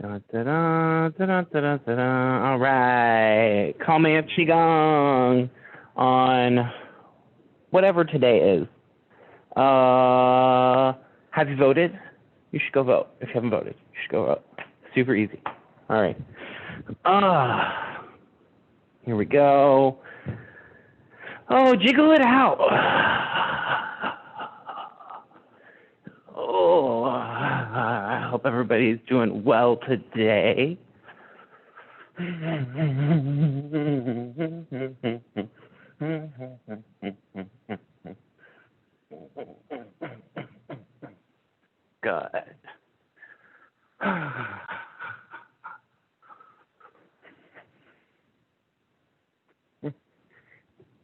Da, da, da, da, da, da, da, da. All right. Call me a Qigong on whatever today is. Have you voted? You should go vote. If you haven't voted, you should go vote. Super easy. All right. Here we go. Oh, jiggle it out. Oh, I hope everybody's doing well today. Good.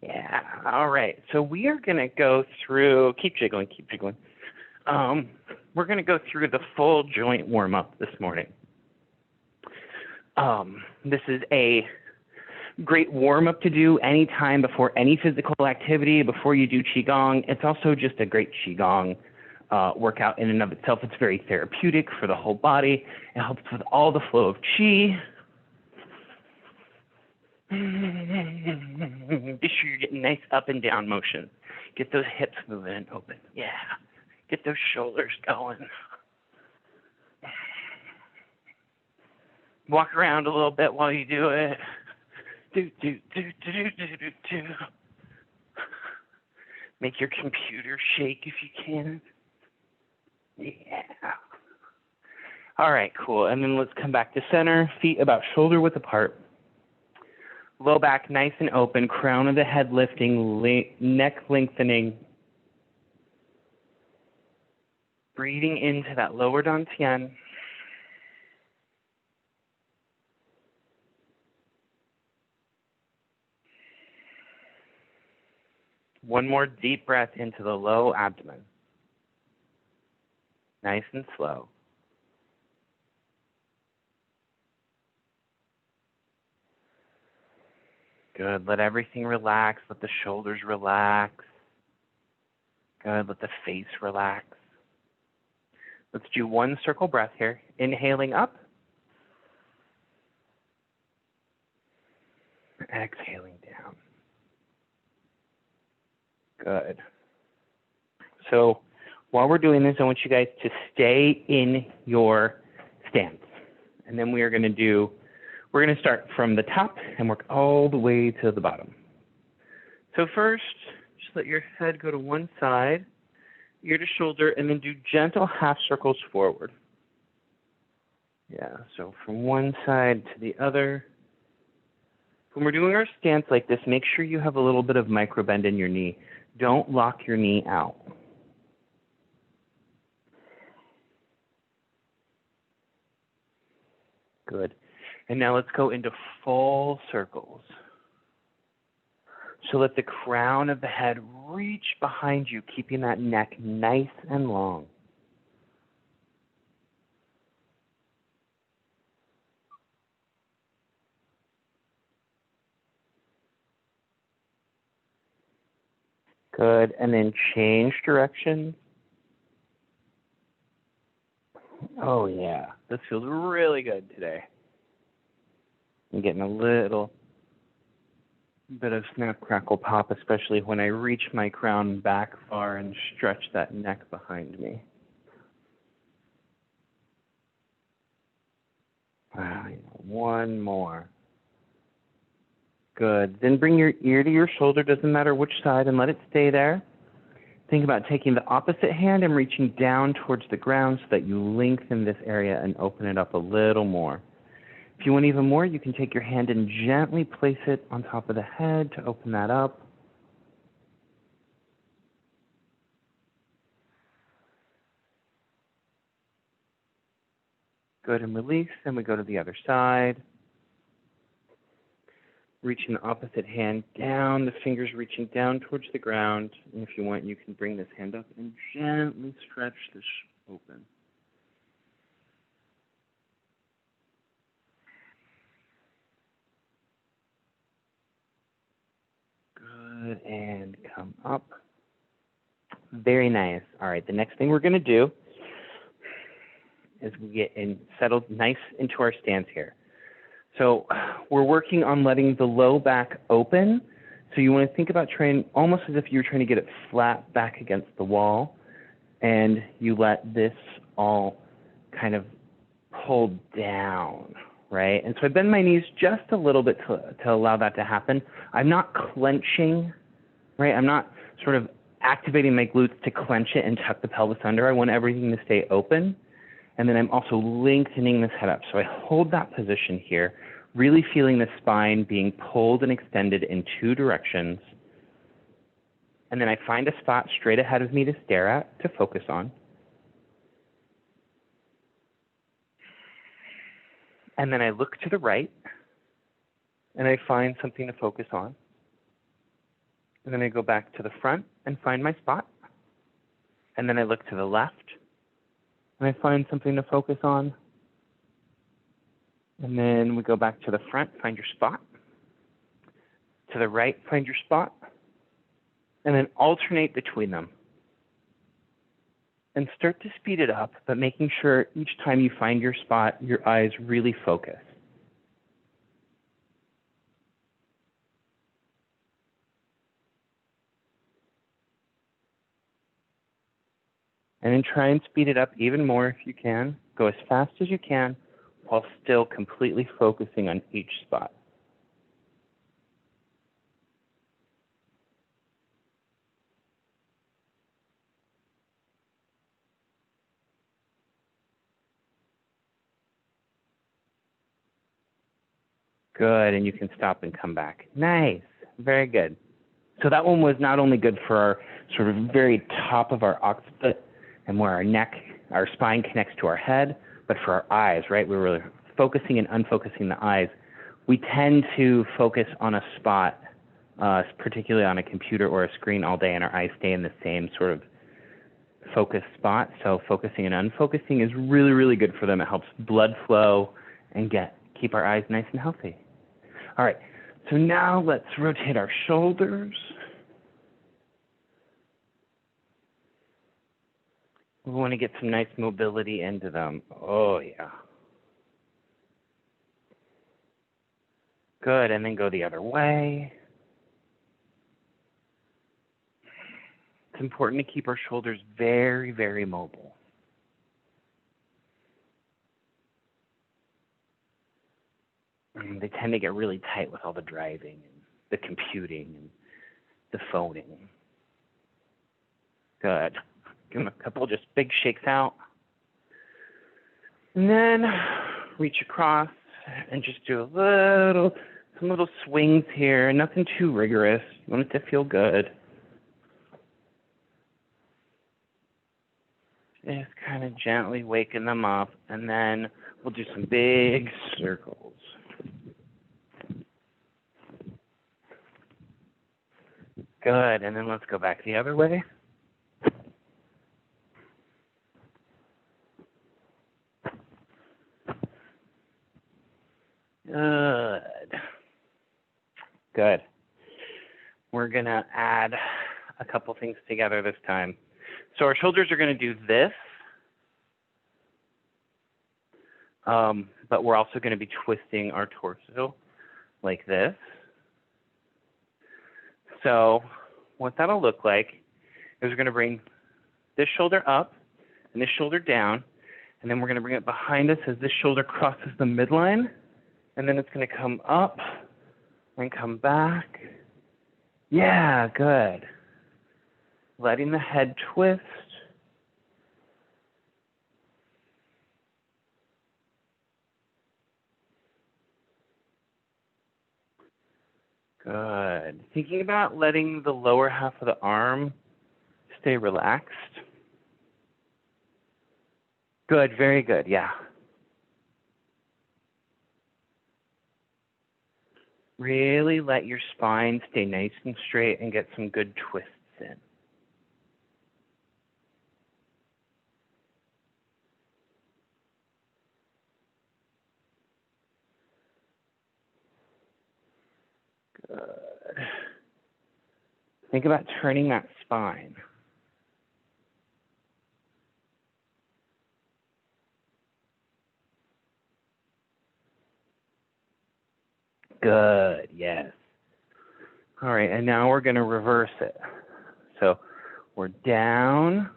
Yeah, all right. So we are going to go through, keep jiggling, keep jiggling. We're going to go through the full joint warm-up this morning. This is a great warm-up to do anytime before any physical activity, before you do Qigong. It's also just a great Qigong workout in and of itself. It's very therapeutic for the whole body. It helps with all the flow of Qi. Be sure you're getting nice up and down motion. Get those hips moving and open. Yeah. Get those shoulders going. Walk around a little bit while you do it. Do. Make your computer shake if you can. Yeah. All right, cool. And then let's come back to center. Feet about shoulder width apart. Low back nice and open. Crown of the head lifting. Neck lengthening. Breathing into that lower dantian. One more deep breath into the low abdomen. Nice and slow. Good. Let everything relax. Let the shoulders relax. Good. Let the face relax. Let's do one circle breath here. Inhaling up. Exhaling down. Good. So while we're doing this, I want you guys to stay in your stance. And then we're going to start from the top and work all the way to the bottom. So first, just let your head go to one side, ear to shoulder, and then do gentle half circles forward. Yeah, so from one side to the other. When we're doing our stance like this, make sure you have a little bit of micro bend in your knee. Don't lock your knee out. Good. And now let's go into full circles. So let the crown of the head reach behind you, keeping that neck nice and long. Good. And then change direction. Oh, yeah. This feels really good today. I'm getting a little bit of snap, crackle, pop, especially when I reach my crown back far and stretch that neck behind me. One more. Good. Then bring your ear to your shoulder, doesn't matter which side, and let it stay there. Think about taking the opposite hand and reaching down towards the ground so that you lengthen this area and open it up a little more. If you want even more, you can take your hand and gently place it on top of the head to open that up. Good, and release. Then we go to the other side. Reaching the opposite hand down, the fingers reaching down towards the ground. And if you want, you can bring this hand up and gently stretch this open. Good, and come up. Very nice. All right, the next thing we're going to do as we get in settled nice into our stance here. So we're working on letting the low back open. So you want to think about trying almost as if you're trying to get it flat back against the wall, and you let this all kind of pull down, right? And so I bend my knees just a little bit to allow that to happen. I'm not clenching, right? I'm not sort of activating my glutes to clench it and tuck the pelvis under. I want everything to stay open. And then I'm also lengthening this head up. So I hold that position here, really feeling the spine being pulled and extended in two directions. And then I find a spot straight ahead of me to stare at, to focus on. And then I look to the right, and I find something to focus on. And then I go back to the front and find my spot. And then I look to the left, and I find something to focus on. And then we go back to the front, find your spot. To the right, find your spot. And then alternate between them. And start to speed it up, but making sure each time you find your spot, your eyes really focus. And then try and speed it up even more if you can. Go as fast as you can while still completely focusing on each spot. Good, and you can stop and come back. Nice, very good. So that one was not only good for our sort of very top of our occiput and where our neck, our spine connects to our head, but for our eyes, right? We're really focusing and unfocusing the eyes. We tend to focus on a spot, particularly on a computer or a screen all day, and our eyes stay in the same sort of focus spot. So focusing and unfocusing is really, really good for them. It helps blood flow and keep our eyes nice and healthy. All right, so now let's rotate our shoulders. We want to get some nice mobility into them. Oh, yeah. Good, and then go the other way. It's important to keep our shoulders very, very mobile. They tend to get really tight with all the driving and the computing and the phoning. Good. Give them a couple just big shakes out. And then reach across and just do some little swings here. Nothing too rigorous. You want it to feel good. Just kind of gently waking them up, and then we'll do some big circles. Good, and then let's go back the other way. Good. Good. We're going to add a couple things together this time. So our shoulders are going to do this, but we're also going to be twisting our torso like this. So what that'll look like is we're going to bring this shoulder up and this shoulder down, and then we're going to bring it behind us as this shoulder crosses the midline, and then it's going to come up and come back. Yeah, good. Letting the head twist. Good. Thinking about letting the lower half of the arm stay relaxed. Good, very good, yeah. Really let your spine stay nice and straight and get some good twists in. Good. Think about turning that spine. Good. Yes. All right. And now we're going to reverse it. So we're down,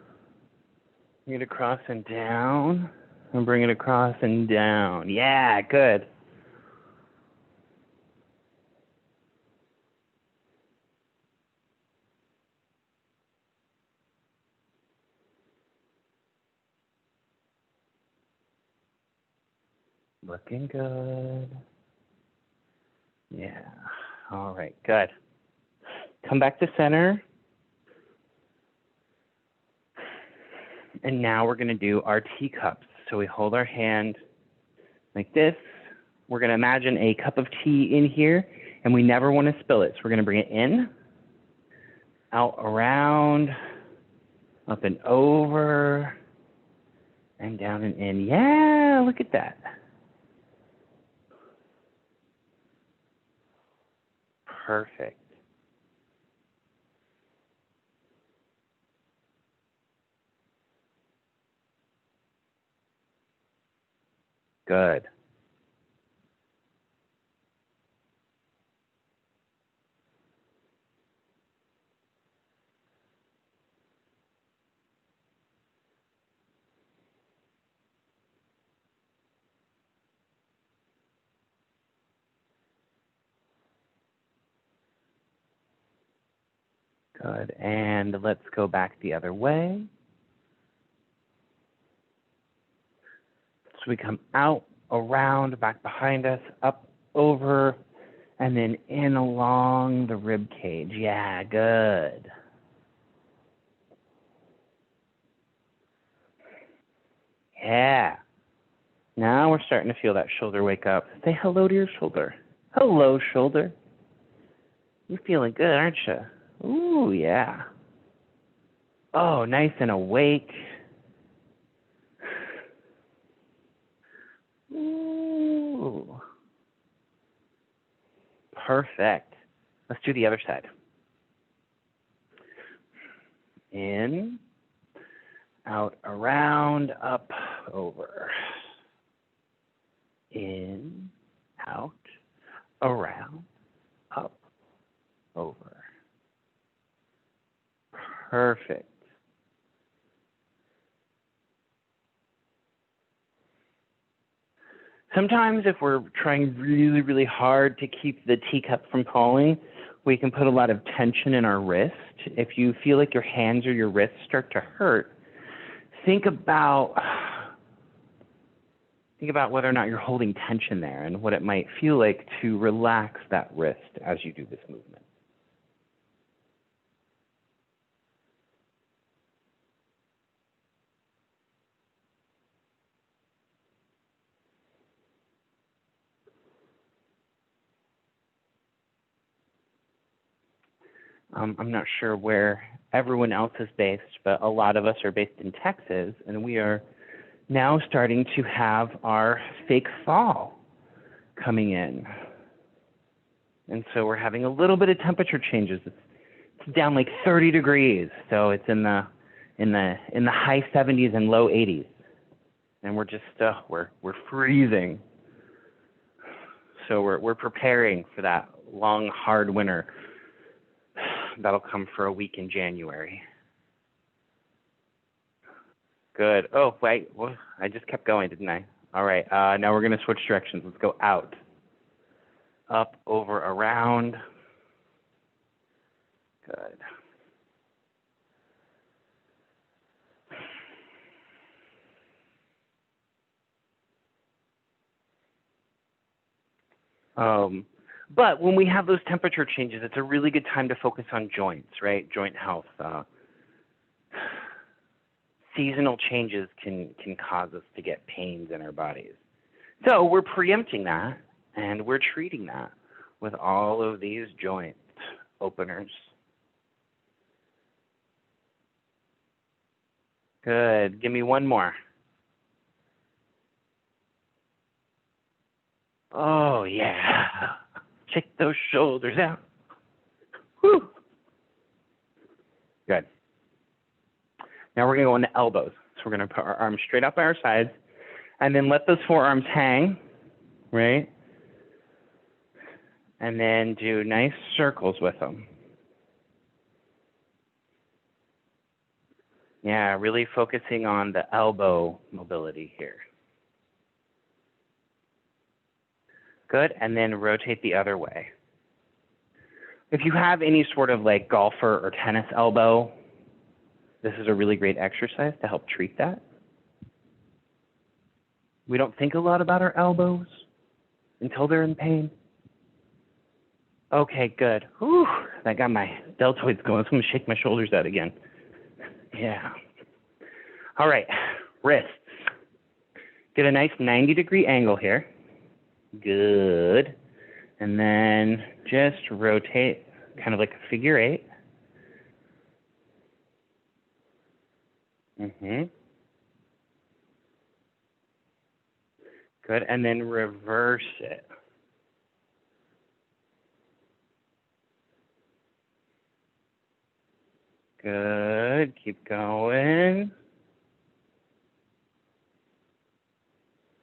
bring it across and down, and bring it across and down. Yeah, good. Looking good. Yeah. All right, good. Come back to center. And now we're going to do our teacups. So we hold our hand like this. We're going to imagine a cup of tea in here, and we never want to spill it. So we're going to bring it in, out, around, up and over, and down and in. Yeah, look at that. Perfect. Good. Good. And let's go back the other way. So we come out, around, back behind us, up, over, and then in along the rib cage. Yeah, good. Yeah. Now we're starting to feel that shoulder wake up. Say hello to your shoulder. Hello, shoulder. You're feeling good, aren't you? Ooh, yeah. Oh, nice and awake. Ooh. Perfect. Let's do the other side. In, out, around, up, over. In, out, around, up, over. Perfect. Sometimes if we're trying really, really hard to keep the teacup from falling, we can put a lot of tension in our wrist. If you feel like your hands or your wrists start to hurt, think about whether or not you're holding tension there and what it might feel like to relax that wrist as you do this movement. I'm not sure where everyone else is based, but a lot of us are based in Texas, and we are now starting to have our fake fall coming in. And so we're having a little bit of temperature changes. It's down like 30 degrees, so it's in the high 70s and low 80s. And we're just we're freezing. So we're preparing for that long, hard winter that'll come for a week in January. Good. Oh, wait. Well, I just kept going, didn't I? All right. Now we're going to switch directions. Let's go out. Up, over, around. Good. But when we have those temperature changes, it's a really good time to focus on joints, right? Joint health. Seasonal changes can cause us to get pains in our bodies. So we're preempting that, and we're treating that with all of these joint openers. Good. Give me one more. Oh, yeah. Check those shoulders out. Whew. Good. Now we're going to go into elbows. So we're going to put our arms straight up by our sides, and then let those forearms hang, right? And then do nice circles with them. Yeah, really focusing on the elbow mobility here. Good, and then rotate the other way. If you have any sort of like golfer or tennis elbow, this is a really great exercise to help treat that. We don't think a lot about our elbows until they're in pain. Okay, good. Whew, that got my deltoids going. So I'm going to shake my shoulders out again. Yeah. All right, wrists. Get a nice 90-degree angle here. Good. And then just rotate, kind of like a figure 8. Good, and then reverse it. Good, keep going.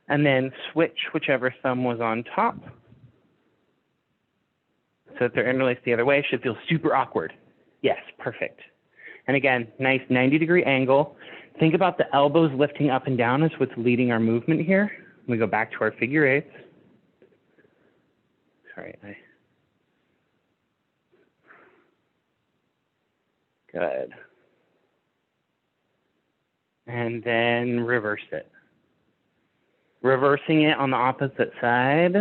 And then switch whichever thumb was on top. So that they're interlaced the other way. Should feel super awkward. Yes, perfect. And again, nice 90-degree angle. Think about the elbows lifting up and down as what's leading our movement here. We go back to our figure 8s. Sorry. Good. And then reverse it. Reversing it on the opposite side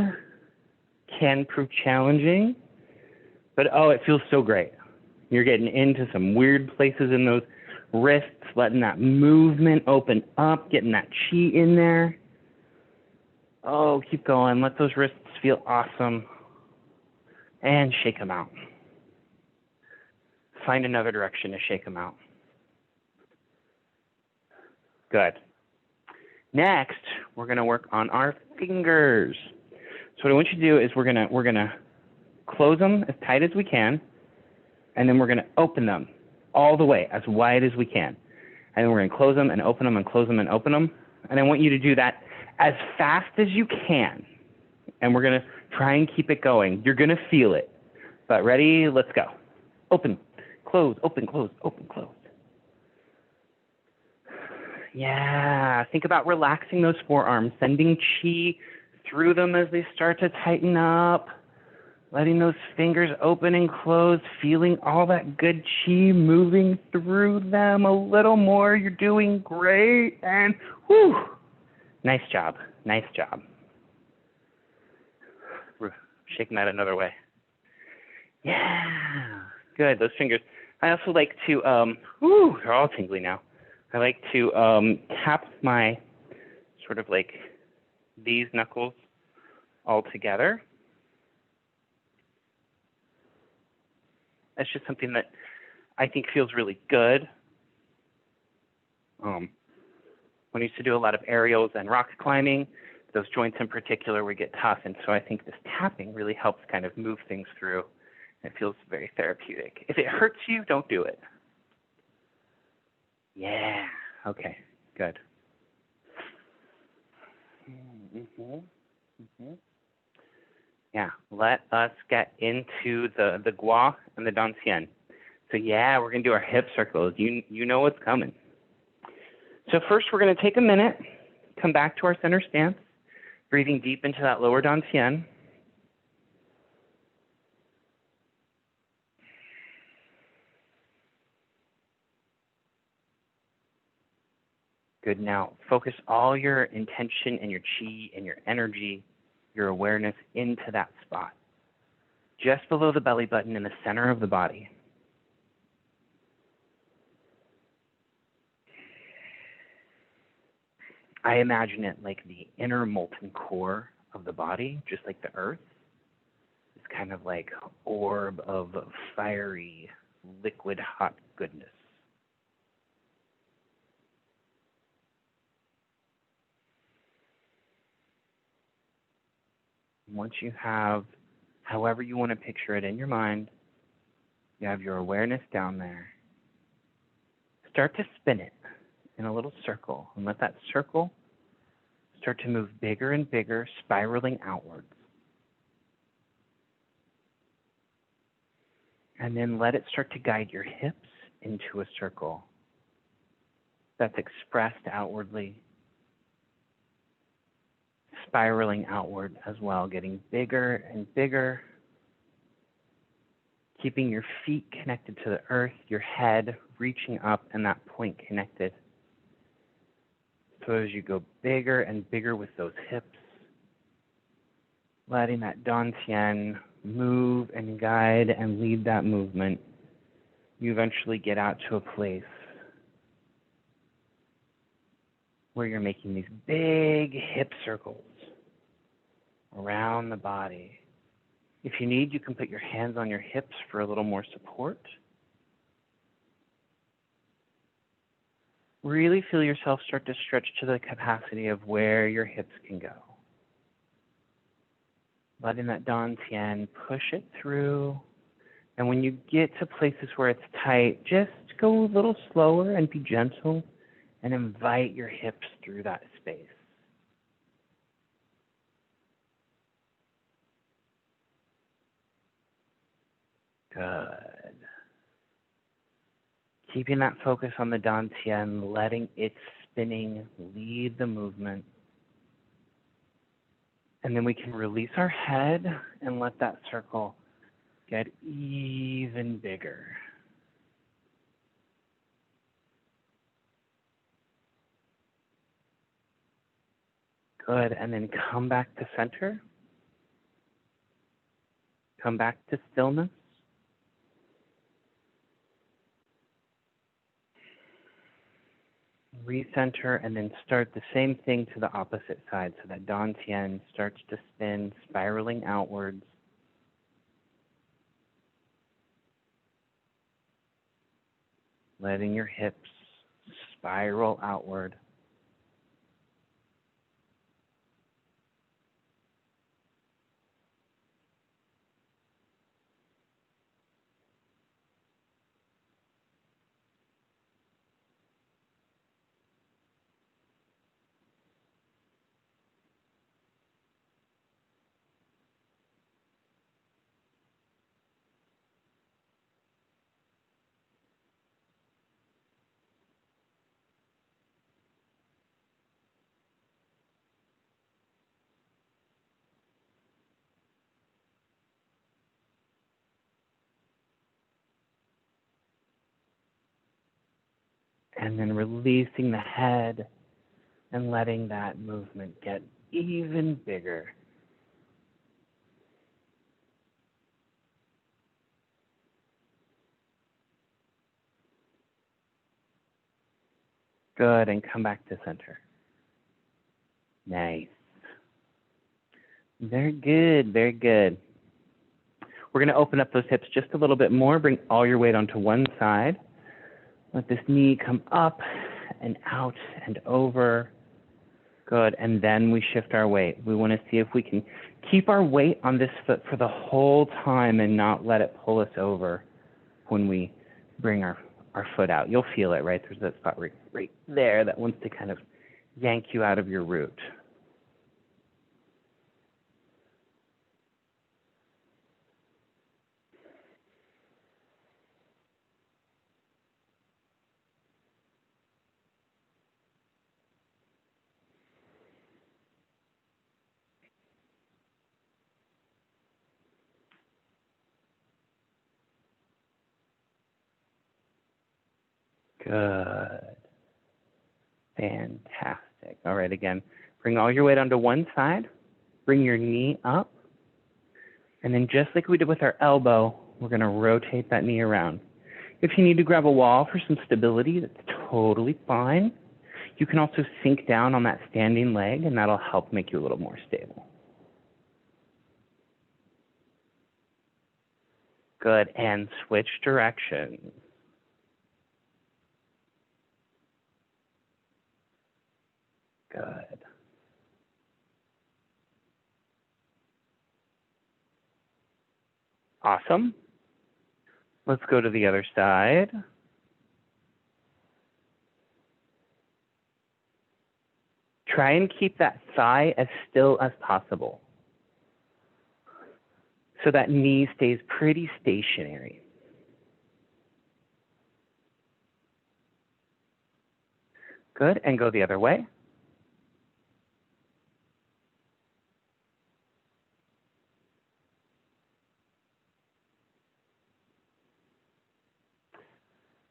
can prove challenging, but oh, it feels so great. You're getting into some weird places in those wrists, letting that movement open up, getting that chi in there. Oh, keep going. Let those wrists feel awesome. And shake them out. Find another direction to shake them out. Good. Next, we're going to work on our fingers. So what I want you to do is we're going to close them as tight as we can, and then we're going to open them all the way as wide as we can. And then we're going to close them and open them and close them and open them. And I want you to do that as fast as you can. And we're going to try and keep it going. You're going to feel it. But ready? Let's go. Open, close, open, close, open, close. Yeah, think about relaxing those forearms, sending chi through them as they start to tighten up, letting those fingers open and close, feeling all that good chi moving through them a little more. You're doing great, and whew, nice job, nice job. Shaking that another way. Yeah, good, those fingers. I also like to, they're all tingly now. I like to tap my sort of like these knuckles all together. That's just something that I think feels really good. When I used to do a lot of aerials and rock climbing, those joints in particular would get tough, and so I think this tapping really helps kind of move things through. It feels very therapeutic. If it hurts you, don't do it. Yeah, okay, good. Yeah, let us get into the gua and the dancian. So yeah, we're going to do our hip circles. You know what's coming. So first we're going to take a minute, come back to our center stance, breathing deep into that lower dancian. Good. Now, focus all your intention and your chi and your energy, your awareness into that spot, just below the belly button in the center of the body. I imagine it like the inner molten core of the body, just like the earth. It's kind of like an orb of fiery, liquid, hot goodness. Once you have, however you want to picture it in your mind, you have your awareness down there. Start to spin it in a little circle, and let that circle start to move bigger and bigger, spiraling outwards. And then let it start to guide your hips into a circle that's expressed outwardly, spiraling outward as well, getting bigger and bigger, keeping your feet connected to the earth, your head reaching up and that point connected. So as you go bigger and bigger with those hips, letting that Dantian move and guide and lead that movement, you eventually get out to a place where you're making these big hip circles around the body. If you need, you can put your hands on your hips for a little more support. Really feel yourself start to stretch to the capacity of where your hips can go. Letting that Dantian push it through. And when you get to places where it's tight, just go a little slower and be gentle and invite your hips through that space. Good. Keeping that focus on the Dantian, letting its spinning lead the movement. And then we can release our head and let that circle get even bigger. Good. And then come back to center. Come back to stillness. Recenter, and then start the same thing to the opposite side, so that Dantian starts to spin, spiraling outwards. Letting your hips spiral outward. And then releasing the head and letting that movement get even bigger. Good, and come back to center. Nice. Very good, very good. We're going to open up those hips just a little bit more. Bring all your weight onto one side. Let this knee come up and out and over. Good, and then we shift our weight. We want to see if we can keep our weight on this foot for the whole time and not let it pull us over when we bring our foot out. You'll feel it, right? There's that spot right there that wants to kind of yank you out of your root. Good. Fantastic. All right, again, bring all your weight onto one side. Bring your knee up. And then just like we did with our elbow, we're going to rotate that knee around. If you need to grab a wall for some stability, that's totally fine. You can also sink down on that standing leg, and that'll help make you a little more stable. Good, and switch directions. Good. Awesome. Let's go to the other side. Try and keep that thigh as still as possible, so that knee stays pretty stationary. Good, and go the other way.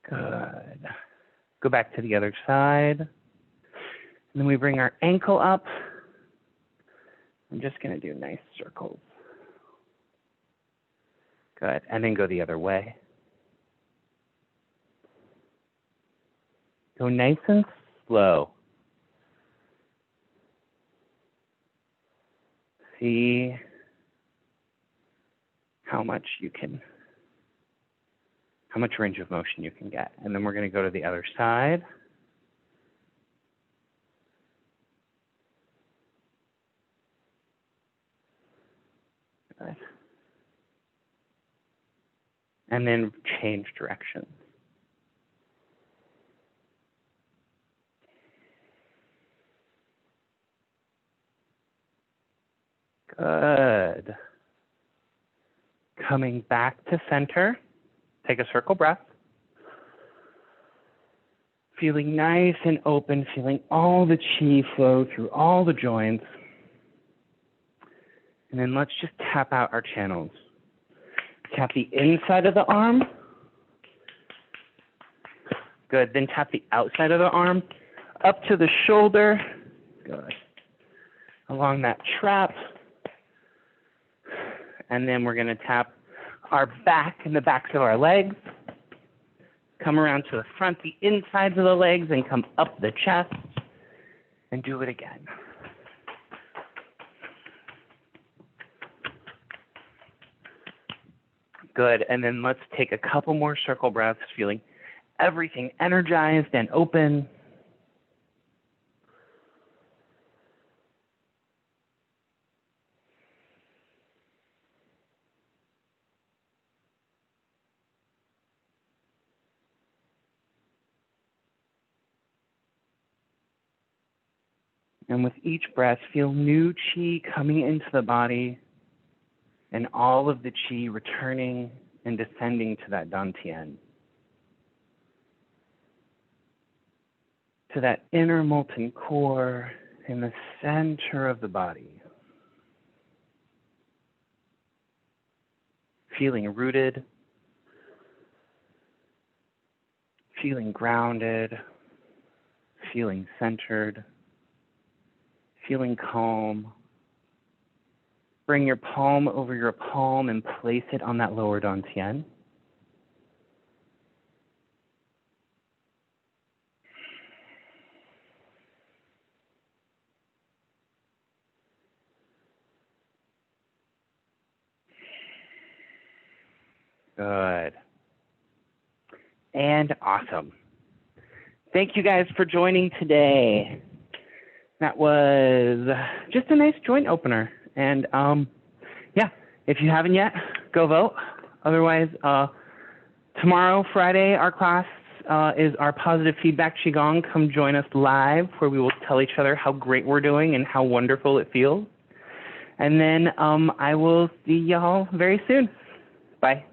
Good. Go back to the other side. And then we bring our ankle up. I'm just going to do nice circles. Good, and then go the other way. Go nice and slow. See how much range of motion you can get. And then we're going to go to the other side. Good. And then change direction. Good. Coming back to center. Take a circle breath. Feeling nice and open, feeling all the chi flow through all the joints. And then let's just tap out our channels. Tap the inside of the arm. Good, then tap the outside of the arm up to the shoulder. Good. Along that trap. And then we're going to tap our back and the backs of our legs. Come around to the front, the insides of the legs, and come up the chest. And do it again. Good, and then let's take a couple more circle breaths, feeling everything energized and open. And with each breath, feel new chi coming into the body and all of the chi returning and descending to that dantian, to that inner molten core in the center of the body. Feeling rooted, feeling grounded, feeling centered, feeling calm. Bring your palm over your palm and place it on that lower dantian. Good. And awesome. Thank you guys for joining today. That was just a nice joint opener. And yeah, if you haven't yet, go vote. Otherwise, tomorrow, Friday, our class is our positive feedback Qigong. Come join us live where we will tell each other how great we're doing and how wonderful it feels. And then I will see y'all very soon. Bye.